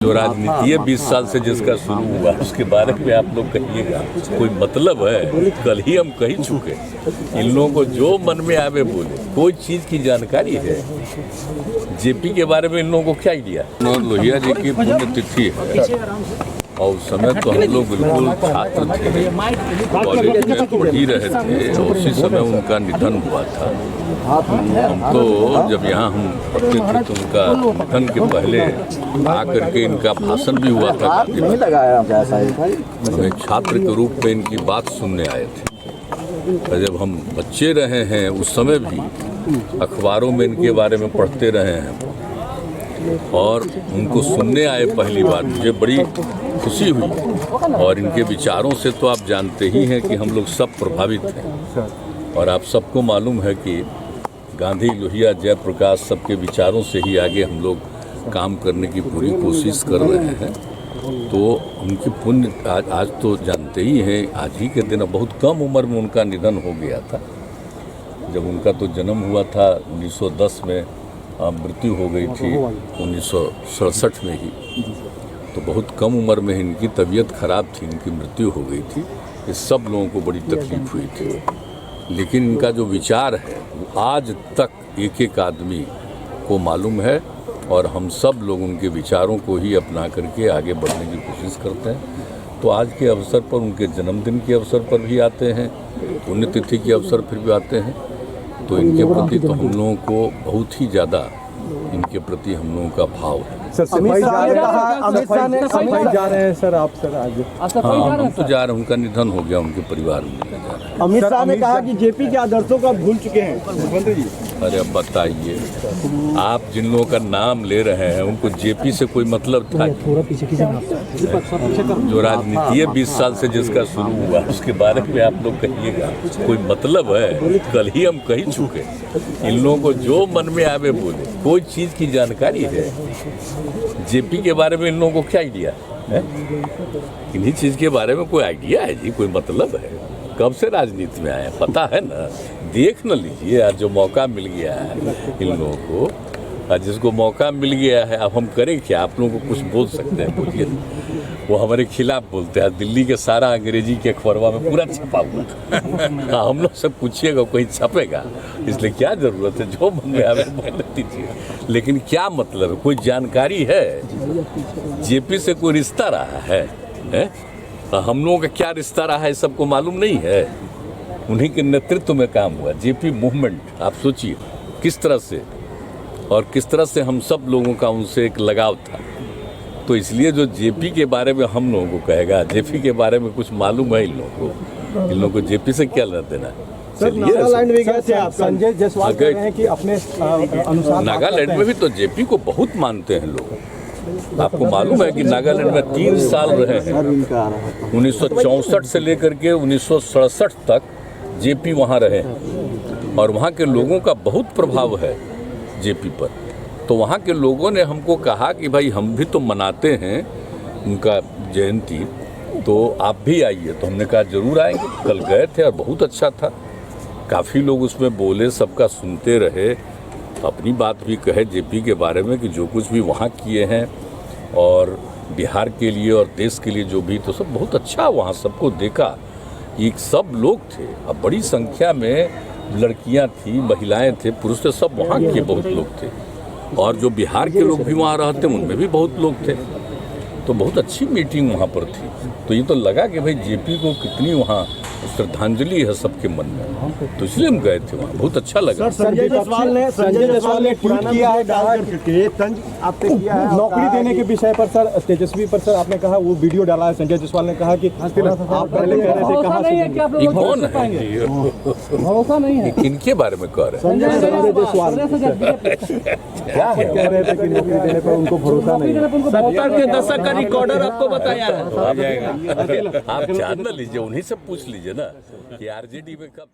जो राजनीति है 20 साल से जिसका शुरू हुआ उसके बारे में आप लोग कहिएगा, कोई मतलब है? कल ही हम कह चुके, इन लोगों को जो मन में आवे बोले, कोई चीज़ की जानकारी है? जेपी के बारे में इन लोगों को क्या आइडिया? लोहिया जी की पुण्यतिथि है और उस समय तो हम लोग बिल्कुल छात्र थे, कॉलेज में पढ़ रहे थे, उसी समय उनका निधन हुआ था। हम तो जब यहाँ हम पढ़ते थे तो उनका निधन के पहले आकर के इनका भाषण भी हुआ था। हमें छात्र के रूप में इनकी बात सुनने आए थे और जब हम बच्चे रहे हैं उस समय भी अखबारों में इनके बारे में पढ़ते रहे हैं और उनको सुनने आए पहली बार, मुझे बड़ी खुशी हुई। और इनके विचारों से तो आप जानते ही हैं कि हम लोग सब प्रभावित हैं और आप सबको मालूम है कि गांधी, लोहिया, जयप्रकाश सबके विचारों से ही आगे हम लोग काम करने की पूरी कोशिश कर रहे हैं। तो उनकी पुण्य आज तो जानते ही हैं, आज ही के दिन बहुत कम उम्र में उनका निधन हो गया था। जब उनका तो जन्म हुआ था 1910 में, मृत्यु हो गई थी 1967 में ही। तो बहुत कम उम्र में इनकी तबीयत खराब थी, इनकी मृत्यु हो गई थी। ये सब लोगों को बड़ी तकलीफ हुई थी, लेकिन इनका जो विचार है वो आज तक एक एक आदमी को मालूम है और हम सब लोग उनके विचारों को ही अपना करके आगे बढ़ने की कोशिश करते हैं। तो आज के अवसर पर, उनके जन्मदिन के अवसर पर भी आते हैं, पुण्यतिथि के अवसर पर भी आते हैं। तो इनके प्रति तो हम लोगों को बहुत ही ज़्यादा इनके प्रति हम लोगों का भाव है। सर सफाई जा रहे हैं सर आप सर आज? हाँ, हम तो जा रहे हैं, उनका निधन हो गया, उनके परिवार में जा रहे हैं। अमित शाह ने कहा कि जेपी के आदर्शों को भूल चुके हैं मुख्यमंत्री जी। अरे अब बताइए, आप जिन लोगों का नाम ले रहे हैं उनको जेपी से कोई मतलब था? जो राजनीति है 20 साल से जिसका शुरू हुआ उसके बारे में आप लोग कहिएगा, कोई मतलब है? कल ही हम कह चुके, इन लोगों को जो मन में आवे बोले, कोई चीज़ की जानकारी है? जेपी के बारे में इन लोगों को क्या आइडिया है? इन्हीं चीज़ के बारे में कोई आइडिया है जी? कोई मतलब है? कब से राजनीति में आए पता है ना? देख न लीजिए, आज जो मौका मिल गया है इन लोगों को, आज जिसको मौका मिल गया है, अब हम करें क्या? आप लोगों को कुछ बोल सकते हैं? बोलिए। वो हमारे खिलाफ बोलते हैं, दिल्ली के सारा अंग्रेजी के अखबारों में पूरा छपा हुआ। हम लोग सब पूछिएगा, कोई छपेगा? इसलिए क्या ज़रूरत है, जो मन में आवे बोल दीजिए। लेकिन क्या मतलब है? कोई जानकारी है? जेपी से कोई रिश्ता रहा है? हम लोगों का क्या रिश्ता रहा है सबको मालूम नहीं है? उन्हीं के नेतृत्व में काम हुआ जेपी मूवमेंट। आप सोचिए किस तरह से और किस तरह से हम सब लोगों का उनसे एक लगाव था। तो इसलिए जो जेपी के बारे में हम लोगों को कहेगा, जेपी के बारे में कुछ मालूम है इन लोगों को जेपी से क्या लेना देना? नागालैंड में गए थे आप, संजय जायसवाल कह रहे हैं कि अपने अनुसार नागालैंड में भी तो जेपी को बहुत मानते हैं लोग। आपको मालूम है कि नागालैंड में 3 साल रहे हैं, 1964 से लेकर के 1967 तक जेपी वहाँ रहे हैं और वहाँ के लोगों का बहुत प्रभाव है जेपी पर। तो वहाँ के लोगों ने हमको कहा कि भाई हम भी तो मनाते हैं उनका जयंती, तो आप भी आइए। तो हमने कहा जरूर आएंगे। कल गए थे और बहुत अच्छा था, काफ़ी लोग उसमें बोले, सबका सुनते रहे, अपनी बात भी कहे जेपी के बारे में कि जो कुछ भी वहाँ किए हैं और बिहार के लिए और देश के लिए जो भी, तो सब बहुत अच्छा वहाँ सबको देखा। एक सब लोग थे, अब बड़ी संख्या में लड़कियाँ थी, महिलाएं थे, पुरुष थे, सब वहाँ के बहुत लोग थे और जो बिहार के लोग भी वहाँ रहते उनमें भी बहुत लोग थे। तो बहुत अच्छी मीटिंग वहाँ पर थी। तो ये तो लगा कि भाई जेपी को कितनी वहाँ श्रद्धांजलि है सबके मन में, तो इसलिए हम गए थे वहाँ, बहुत अच्छा लगा। संजय जायसवाल ने ट्वीट किया है, आपने किया है नौकरी देने के विषय पर सर, तेजस्वी पर सर आपने कहा, वो वीडियो डाला है। संजय जायसवाल ने कहा कि आप पहले कह रहे थे, कहाँ से कौन है? भरोसा नहीं है, इनके बारे में कह रहे हैं? संजय जायसवाल क्या है, कह रहे थे कि नौकरी देने पर उनको भरोसा नहीं है। 70 के दशक का रिकॉर्डर आपको बताया है। आ जाएगा, आप जान न लीजिए, उन्हीं से पूछ लीजिए ना कि आरजेडी में कब